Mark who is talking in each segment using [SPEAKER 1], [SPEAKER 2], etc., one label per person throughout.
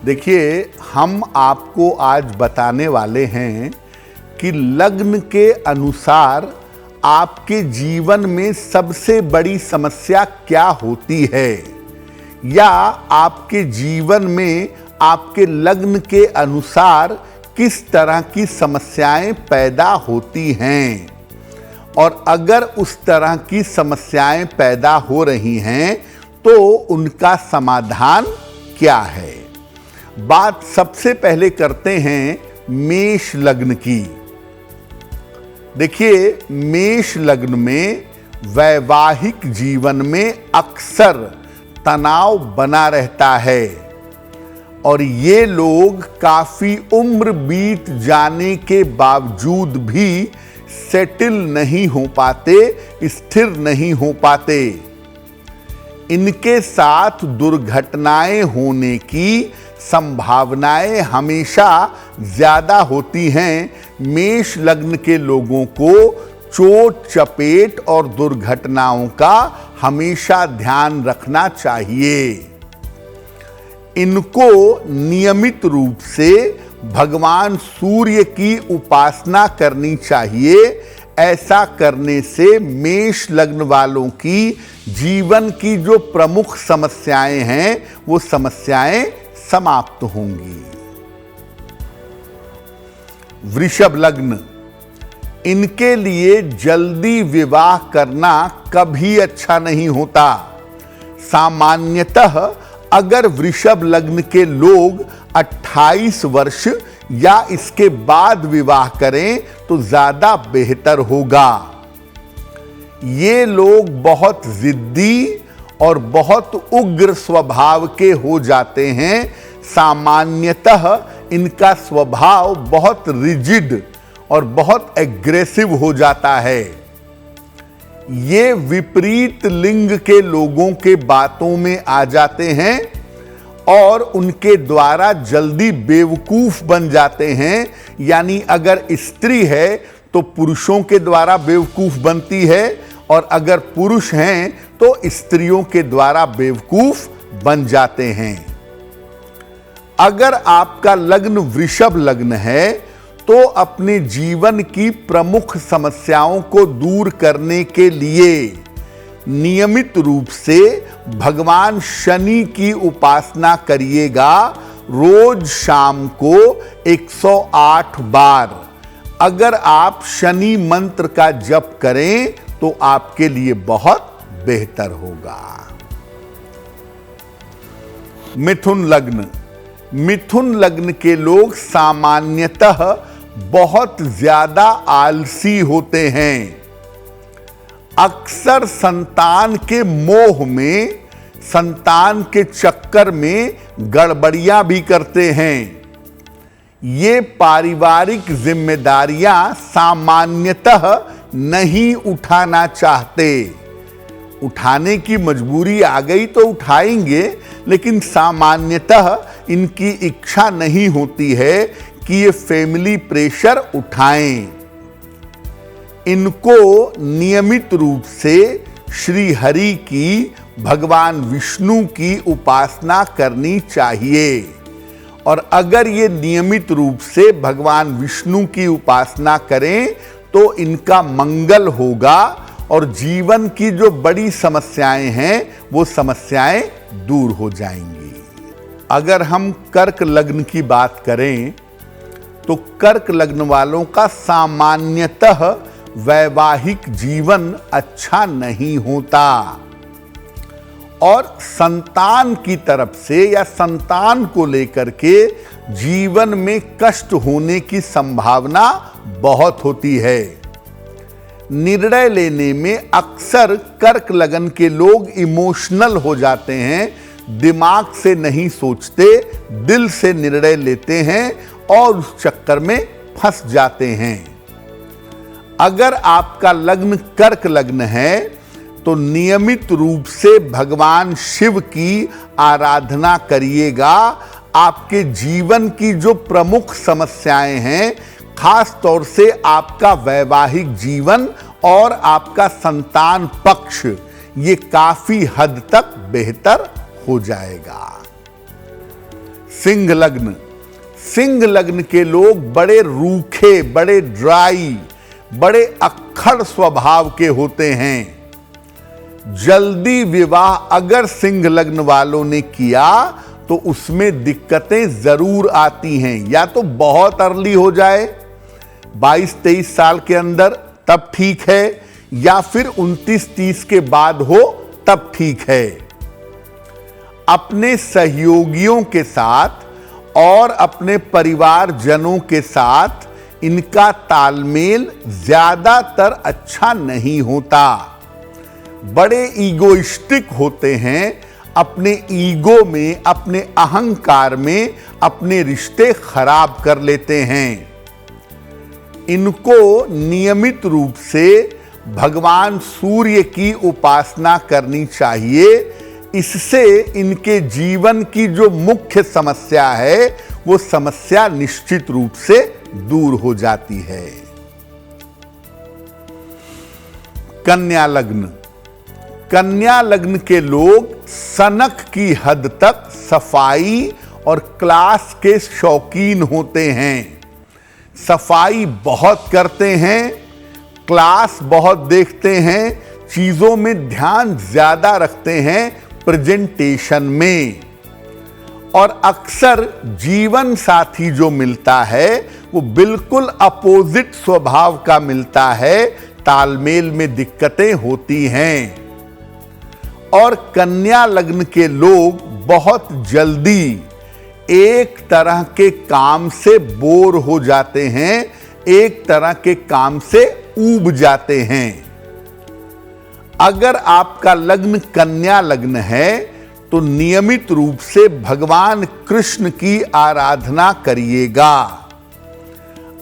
[SPEAKER 1] देखिए, हम आपको आज बताने वाले हैं कि लग्न के अनुसार आपके जीवन में सबसे बड़ी समस्या क्या होती है, या आपके जीवन में आपके लग्न के अनुसार किस तरह की समस्याएं पैदा होती हैं, और अगर उस तरह की समस्याएं पैदा हो रही हैं तो उनका समाधान क्या है। बात सबसे पहले करते हैं मेष लग्न की। देखिए, मेष लग्न में वैवाहिक जीवन में अक्सर तनाव बना रहता है और ये लोग काफी उम्र बीत जाने के बावजूद भी सेटल नहीं हो पाते, स्थिर नहीं हो पाते। इनके साथ दुर्घटनाएं होने की संभावनाएं हमेशा ज्यादा होती हैं। मेष लग्न के लोगों को चोट चपेट और दुर्घटनाओं का हमेशा ध्यान रखना चाहिए। इनको नियमित रूप से भगवान सूर्य की उपासना करनी चाहिए। ऐसा करने से मेष लग्न वालों की जीवन की जो प्रमुख समस्याएं हैं वो समस्याएं समाप्त होंगी। वृषभ लग्न, इनके लिए जल्दी विवाह करना कभी अच्छा नहीं होता। सामान्यतः अगर वृषभ लग्न के लोग 28 वर्ष या इसके बाद विवाह करें तो ज्यादा बेहतर होगा। ये लोग बहुत जिद्दी और बहुत उग्र स्वभाव के हो जाते हैं। सामान्यतः इनका स्वभाव बहुत रिजिड और बहुत एग्रेसिव हो जाता है। ये विपरीत लिंग के लोगों के बातों में आ जाते हैं और उनके द्वारा जल्दी बेवकूफ बन जाते हैं। यानी अगर स्त्री है तो पुरुषों के द्वारा बेवकूफ बनती है, और अगर पुरुष हैं तो स्त्रियों के द्वारा बेवकूफ बन जाते हैं। अगर आपका लग्न वृषभ लग्न है तो अपने जीवन की प्रमुख समस्याओं को दूर करने के लिए नियमित रूप से भगवान शनि की उपासना करिएगा। रोज शाम को 108 बार अगर आप शनि मंत्र का जप करें तो आपके लिए बहुत बेहतर होगा। मिथुन लग्न, मिथुन लग्न के लोग सामान्यतः बहुत ज्यादा आलसी होते हैं। अक्सर संतान के मोह में, संतान के चक्कर में गड़बड़ियां भी करते हैं। ये पारिवारिक जिम्मेदारियां सामान्यतः नहीं उठाना चाहते। उठाने की मजबूरी आ गई तो उठाएंगे, लेकिन सामान्यतः इनकी इच्छा नहीं होती है कि ये फैमिली प्रेशर उठाएं। इनको नियमित रूप से श्री हरि की, भगवान विष्णु की उपासना करनी चाहिए। और अगर ये नियमित रूप से भगवान विष्णु की उपासना करें तो इनका मंगल होगा और जीवन की जो बड़ी समस्याएं हैं वो समस्याएं दूर हो जाएंगी। अगर हम कर्क लग्न की बात करें तो कर्क लग्न वालों का सामान्यतः वैवाहिक जीवन अच्छा नहीं होता, और संतान की तरफ से या संतान को लेकर के जीवन में कष्ट होने की संभावना बहुत होती है। निर्णय लेने में अक्सर कर्क लग्न के लोग इमोशनल हो जाते हैं, दिमाग से नहीं सोचते, दिल से निर्णय लेते हैं और उस चक्कर में फंस जाते हैं। अगर आपका लग्न कर्क लग्न है तो नियमित रूप से भगवान शिव की आराधना करिएगा। आपके जीवन की जो प्रमुख समस्याएं हैं, खास तौर से आपका वैवाहिक जीवन और आपका संतान पक्ष, ये काफी हद तक बेहतर हो जाएगा। सिंह लग्न। सिंह लग्न के लोग बड़े रूखे, बड़े ड्राई, बड़े अक्खड़ स्वभाव के होते हैं। जल्दी विवाह अगर सिंह लग्न वालों ने किया तो उसमें दिक्कतें जरूर आती हैं। या तो बहुत अर्ली हो जाए 22-23 साल के अंदर, तब ठीक है, या फिर 29-30 के बाद हो तब ठीक है। अपने सहयोगियों के साथ और अपने परिवारजनों के साथ इनका तालमेल ज्यादातर अच्छा नहीं होता। बड़े ईगोइस्टिक होते हैं, अपने ईगो में, अपने अहंकार में अपने रिश्ते खराब कर लेते हैं। इनको नियमित रूप से भगवान सूर्य की उपासना करनी चाहिए। इससे इनके जीवन की जो मुख्य समस्या है वो समस्या निश्चित रूप से दूर हो जाती है। कन्या लग्न। कन्या लग्न के लोग सनक की हद तक सफाई और क्लास के शौकीन होते हैं। सफाई बहुत करते हैं, क्लास बहुत देखते हैं, चीजों में ध्यान ज्यादा रखते हैं, प्रेजेंटेशन में। और अक्सर जीवन साथी जो मिलता है वो बिल्कुल अपोजिट स्वभाव का मिलता है, तालमेल में दिक्कतें होती हैं। और कन्या लग्न के लोग बहुत जल्दी एक तरह के काम से बोर हो जाते हैं, एक तरह के काम से ऊब जाते हैं। अगर आपका लग्न कन्या लग्न है तो नियमित रूप से भगवान कृष्ण की आराधना करिएगा।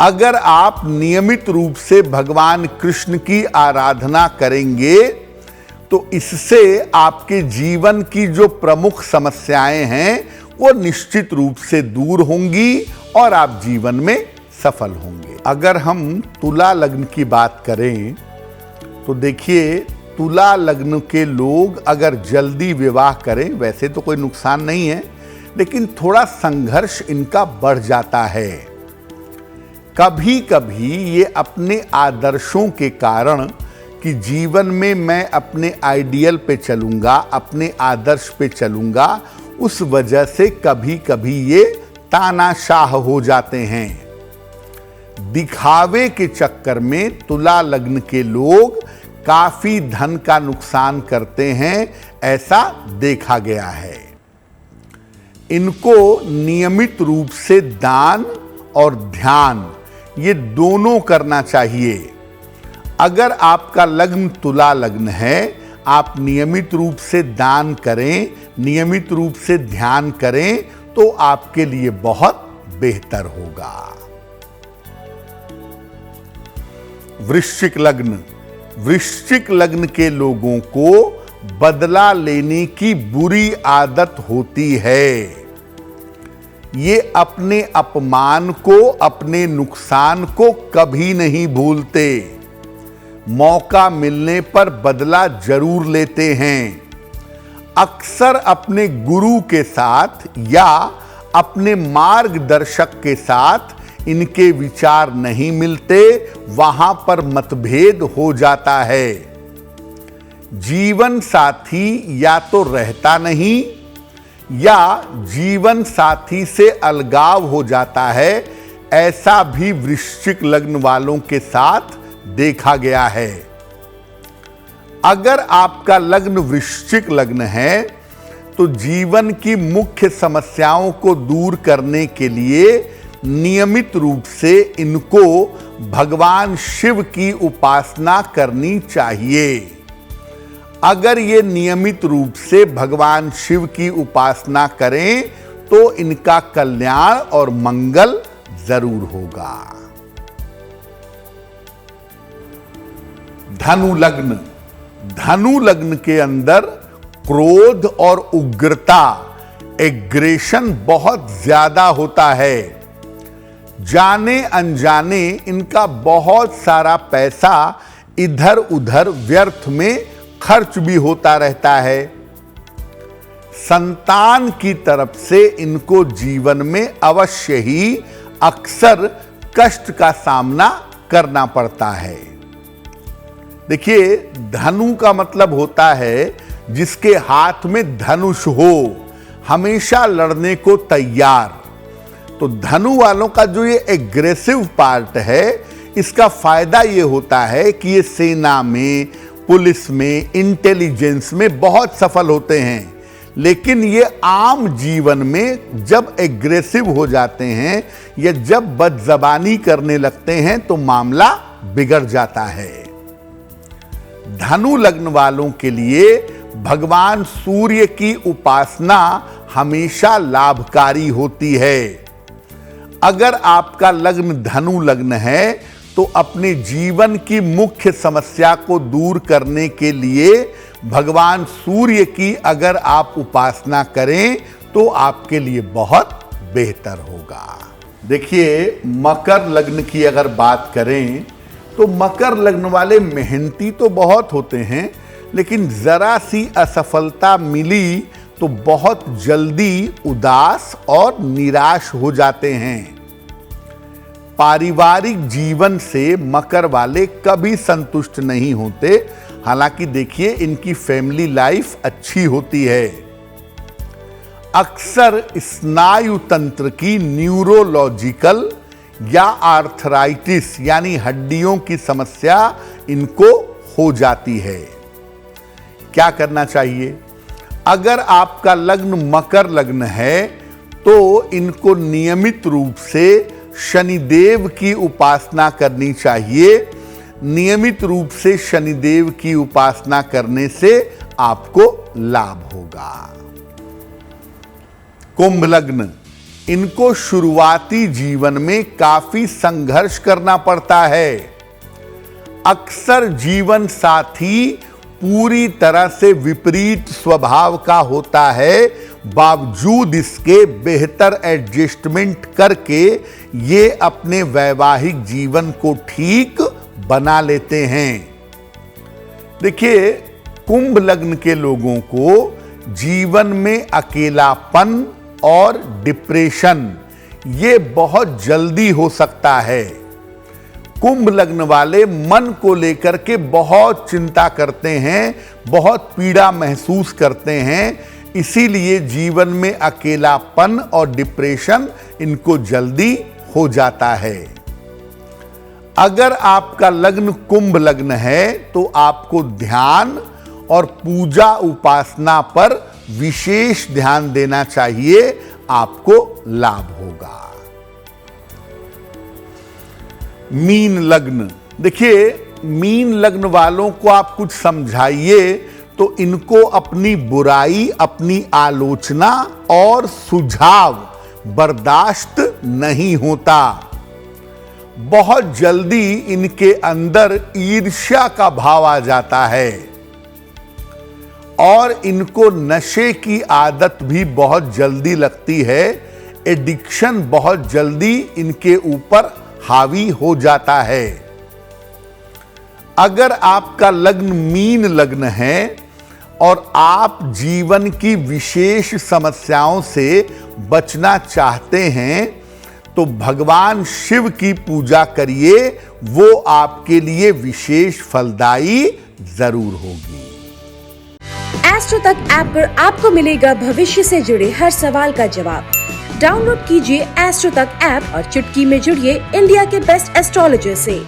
[SPEAKER 1] अगर आप नियमित रूप से भगवान कृष्ण की आराधना करेंगे तो इससे आपके जीवन की जो प्रमुख समस्याएं हैं वो निश्चित रूप से दूर होंगी और आप जीवन में सफल होंगे। अगर हम तुला लग्न की बात करें तो देखिए, तुला लग्न के लोग अगर जल्दी विवाह करें, वैसे तो कोई नुकसान नहीं है, लेकिन थोड़ा संघर्ष इनका बढ़ जाता है। कभी कभी ये अपने आदर्शों के कारण कि जीवन में मैं अपने आइडियल पे चलूंगा, अपने आदर्श पे चलूंगा, उस वजह से कभी कभी ये तानाशाह हो जाते हैं। दिखावे के चक्कर में तुला लग्न के लोग काफी धन का नुकसान करते हैं, ऐसा देखा गया है। इनको नियमित रूप से दान और ध्यान ये दोनों करना चाहिए। अगर आपका लग्न तुला लग्न है, आप नियमित रूप से दान करें, नियमित रूप से ध्यान करें तो आपके लिए बहुत बेहतर होगा। वृश्चिक लग्न। वृश्चिक लग्न के लोगों को बदला लेने की बुरी आदत होती है। ये अपने अपमान को, अपने नुकसान को कभी नहीं भूलते। मौका मिलने पर बदला जरूर लेते हैं। अक्सर अपने गुरु के साथ या अपने मार्गदर्शक के साथ इनके विचार नहीं मिलते, वहां पर मतभेद हो जाता है। जीवन साथी या तो रहता नहीं या जीवन साथी से अलगाव हो जाता है। ऐसा भी वृश्चिक लग्न वालों के साथ देखा गया है। अगर आपका लग्न वृश्चिक लग्न है तो जीवन की मुख्य समस्याओं को दूर करने के लिए नियमित रूप से इनको भगवान शिव की उपासना करनी चाहिए। अगर ये नियमित रूप से भगवान शिव की उपासना करें तो इनका कल्याण और मंगल जरूर होगा। धनु लग्न। धनु लग्न के अंदर क्रोध और उग्रता, एग्रेशन बहुत ज्यादा होता है। जाने अनजाने इनका बहुत सारा पैसा इधर उधर व्यर्थ में खर्च भी होता रहता है। संतान की तरफ से इनको जीवन में अवश्य ही अक्सर कष्ट का सामना करना पड़ता है। देखिए, धनु का मतलब होता है जिसके हाथ में धनुष हो, हमेशा लड़ने को तैयार। तो धनु वालों का जो ये एग्रेसिव पार्ट है, इसका फायदा ये होता है कि ये सेना में, पुलिस में, इंटेलिजेंस में बहुत सफल होते हैं। लेकिन ये आम जीवन में जब एग्रेसिव हो जाते हैं या जब बदजबानी करने लगते हैं तो मामला बिगड़ जाता है। धनु लग्न वालों के लिए भगवान सूर्य की उपासना हमेशा लाभकारी होती है। अगर आपका लग्न धनु लग्न है तो अपने जीवन की मुख्य समस्या को दूर करने के लिए भगवान सूर्य की अगर आप उपासना करें तो आपके लिए बहुत बेहतर होगा। देखिए, मकर लग्न की अगर बात करें तो मकर लग्न वाले मेहनती तो बहुत होते हैं, लेकिन जरा सी असफलता मिली तो बहुत जल्दी उदास और निराश हो जाते हैं। पारिवारिक जीवन से मकर वाले कभी संतुष्ट नहीं होते। हालांकि देखिए, इनकी फैमिली लाइफ अच्छी होती है। अक्सर स्नायु तंत्र की न्यूरोलॉजिकल या आर्थराइटिस यानी हड्डियों की समस्या इनको हो जाती है। क्या करना चाहिए? अगर आपका लग्न मकर लग्न है तो इनको नियमित रूप से शनिदेव की उपासना करनी चाहिए। नियमित रूप से शनिदेव की उपासना करने से आपको लाभ होगा। कुंभ लग्न, इनको शुरुआती जीवन में काफी संघर्ष करना पड़ता है। अक्सर जीवन साथी पूरी तरह से विपरीत स्वभाव का होता है, बावजूद इसके बेहतर एडजस्टमेंट करके ये अपने वैवाहिक जीवन को ठीक बना लेते हैं। देखिए, कुंभ लग्न के लोगों को जीवन में अकेलापन और डिप्रेशन ये बहुत जल्दी हो सकता है। कुंभ लग्न वाले मन को लेकर के बहुत चिंता करते हैं, बहुत पीड़ा महसूस करते हैं, इसीलिए जीवन में अकेलापन और डिप्रेशन इनको जल्दी हो जाता है। अगर आपका लग्न कुंभ लग्न है तो आपको ध्यान और पूजा उपासना पर विशेष ध्यान देना चाहिए, आपको लाभ होगा। मीन लग्न, देखिए, मीन लग्न वालों को आप कुछ समझाइए तो इनको अपनी बुराई, अपनी आलोचना और सुझाव बर्दाश्त नहीं होता। बहुत जल्दी इनके अंदर ईर्ष्या का भाव आ जाता है और इनको नशे की आदत भी बहुत जल्दी लगती है। एडिक्शन बहुत जल्दी इनके ऊपर हावी हो जाता है। अगर आपका लग्न मीन लग्न है और आप जीवन की विशेष समस्याओं से बचना चाहते हैं तो भगवान शिव की पूजा करिए, वो आपके लिए विशेष फलदायी जरूर होगी।
[SPEAKER 2] एस्ट्रो तक ऐप पर आपको मिलेगा भविष्य से जुड़े हर सवाल का जवाब। डाउनलोड कीजिए एस्ट्रो तक ऐप और चुटकी में जुड़िए इंडिया के बेस्ट एस्ट्रोलॉजर से।